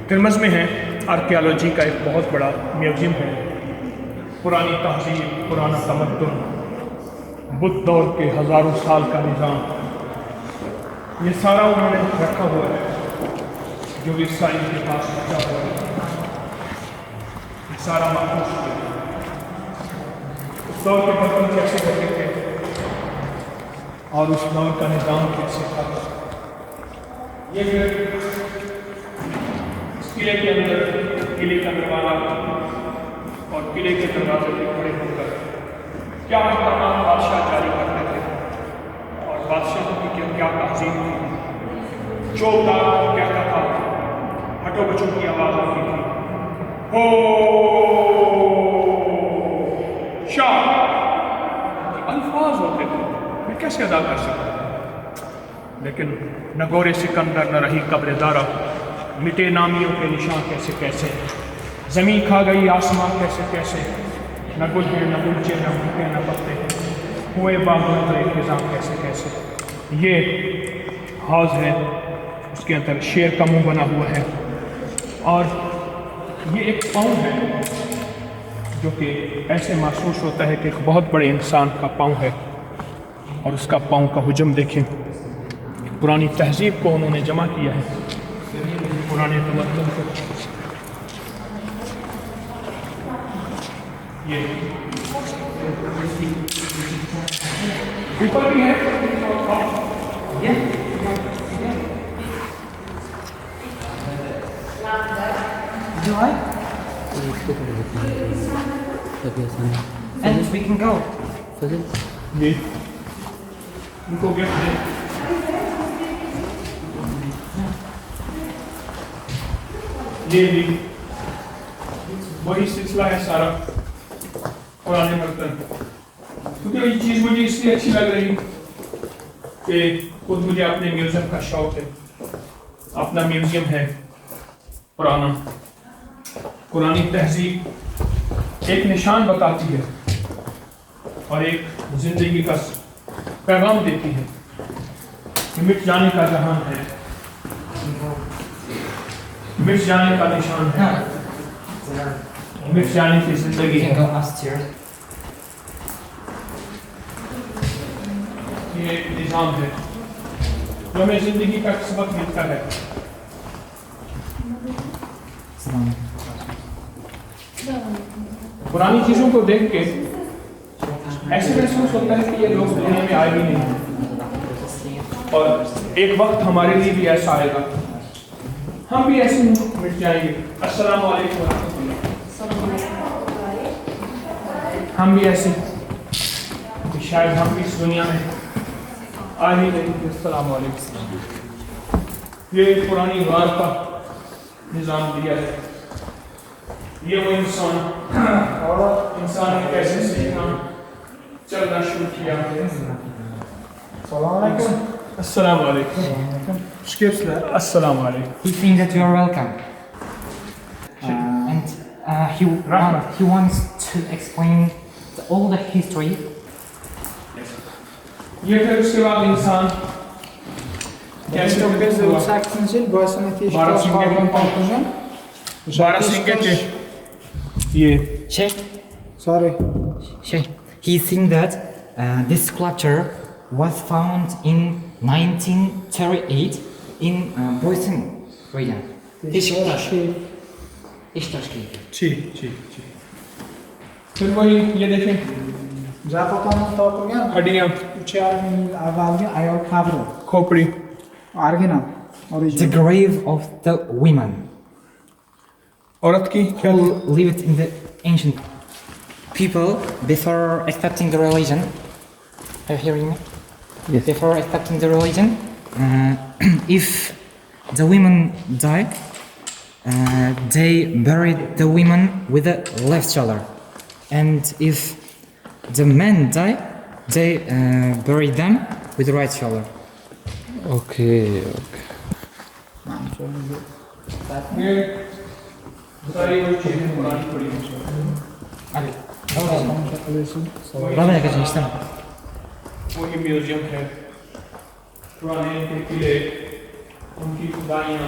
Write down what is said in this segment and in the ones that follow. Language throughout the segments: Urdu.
ترمز میں ہے آرکیالوجی کا ایک بہت بڑا میوزیم ہے، پرانی تہذیب، پرانا تمدن، بدھ دور کے ہزاروں سال کا نظام، یہ سارا انہوں نے رکھا ہوا ہے جو عیسائی کے پاس بچا ہوا ہے، یہ سارا محفوظ ہے۔ اس دور کے برتن کیسے ہوتے تھے اور اس دور کا نظام کیسے تھا، یہ پھر اس قلعے کے اندر قلعے کا دروازہ اور قلعے کے دروازے پہ کھڑے ہو کر کیا احکامات بادشاہ جاری کرتے تھے اور بادشاہوں کی کیا تہذیب تھی، چوکدار کیا تھا، ہٹو بچوں کی آواز آتی تھی، ہو شاہ، الفاظ ہوتے تھے، میں کیسے ادا کر سکتا ہوں؟ لیکن نہ گورے سکندر، نہ رہی قبر دارا، مٹے نامیوں کے نشان کیسے کیسے، زمین کھا گئی آسمان کیسے کیسے، نہ گل ہے نہ گلچے نہ بھوکے نہ پتے، ہوئے باغوں کا انتظام کیسے کیسے۔ یہ حوض ہے، اس کے اندر شیر کا منہ بنا ہوا ہے، اور یہ ایک پاؤں ہے جو کہ ایسے محسوس ہوتا ہے کہ ایک بہت بڑے انسان کا پاؤں ہے، اور اس کا پاؤں کا حجم دیکھیں، پرانی تہذیب کو انہوں نے جمع کیا ہے، پرانے تمدن کو۔ یہ اوپر بھی ہے، And we can go. یہ ان کو گفٹ دیں۔ یہ بھی وہی سلسلہ ہے سارا پرانے برتن، کیونکہ یہ چیز مجھے اس لیے اچھی لگ رہی کہ خود مجھے اپنے میوزیم کا شوق ہے، اپنا میوزیم ہے پرانا، پرانی تہذیب ایک نشان بتاتی ہے اور ایک زندگی کا پیغام دیتی ہے کہ مٹ جانے کا جہان ہے، مٹ جانے کا نشان ہے، مٹ جانے کی زندگی We ہے۔ can go upstairs. یہ ایک نظام ہے جو ہمیں زندگی کا سبق ملتا ہے۔ پرانی چیزوں کو دیکھ کے ایسے محسوس ہوتا ہے کہ یہ لوگ دنیا میں آئے ہی نہیں، اور ایک وقت ہمارے لیے بھی ایسا آئے گا، ہم بھی ایسے مٹ جائیں گے۔ السلام علیکم ورحمۃ اللہ۔ ہم بھی ایسے کہ شاید ہم بھی اس دنیا میں آ ہی نہیں تھے۔ السلام علیکم۔ یہ پرانی غار کا نظام دیا ہے، یہ وہ انسان نے کیسے سیکھنا، چلنا شروع کیا۔ السلام علیکم. السلام علیکم۔ السلام علیکم۔ He thinks that you are welcome. And he wants to explain all the history. یہ پھر اس کے بعد انسان کیسے بارہ سنگے کے یہ He thinks that this sculpture was found in 1938 in Boysen region. ٹھیک۔ پھر وہی یہ دیکھیں ہڈیاں، کھوپڑی، The grave of the women عورت کی کیا who lived in the ancient people before accepting the religion. Are you hearing me? Yes. Before accepting the religion, if the women die, they buried the women with the left shoulder, and if the men die, they buried them with the right shoulder. Okay. یہ ساری وہ چیزیں پرانی پڑی ہیں۔ وہی میوزیم ہے، پرانے ان کے قلعے، ان کی خدائیاں،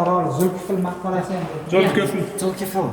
oroli Zulkifl maqbarasi ham bor.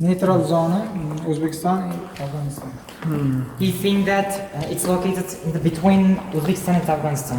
Neytral zona O'zbekiston, Afg'oniston. He think that it's located in the between Uzbekistan and Afghanistan.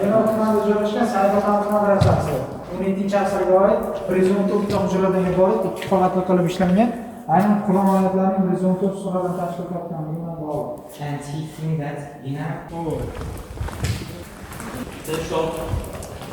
Yero'tmanda joylashgan Saidxon madrasasi 17-asrga oid horizontal hujradan iborat 2 qavatli qilib ishlangan. Aynan Qur'on oyatlarining horizontal suradan tashkil topganligi bilan bog'liq. And he think that, you know,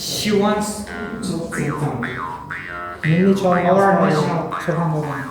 she wants Milliy chorvalar Surxondaryo.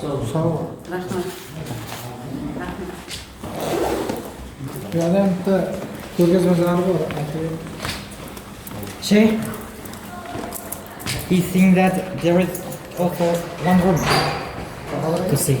Sovg'a. Bu yerda ham bitta ko'rgazmalari bor. he think that there is also one room to see.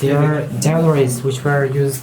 They are jewelries which were used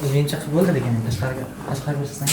O'zbekcha qilib bo'ldi ekan, tashqariga chiqsang.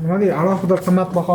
nima deydi? Alohida qimmatbaho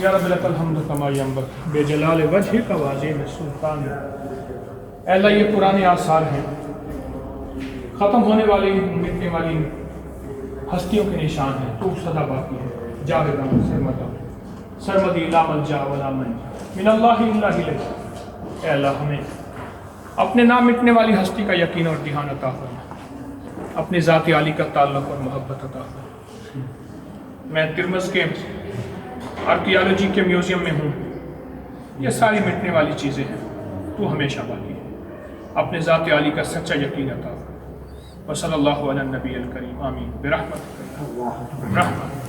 یا رب لک الحمد کما ینبغی بجلال وجہک وعظیم سلطانک۔ اے اللہ یہ پرانے آثار ہیں، ختم ہونے والی مٹنے والی ہستیوں کے نشان ہیں، تو سدا باقی ہے، جاویداں سرمدا سرمدی لا ملجا ولا منجا من اللہ الا الیہ۔ اے اللہ ہمیں اپنے نہ مٹنے والی ہستی کا یقین اور دھیان عطا فرما، اپنے ذات عالی کا تعلق اور محبت عطا فرما۔ میں ترمذ کے آرکیالوجی کے میوزیم میں ہوں، یہ ساری مٹنے والی چیزیں ہیں، تو ہمیشہ باقی ہے، اپنے ذات عالی کا سچا یقین عطا فرما۔ وصلی اللہ علی النبی الکریم آمین برحمتک یا رحمت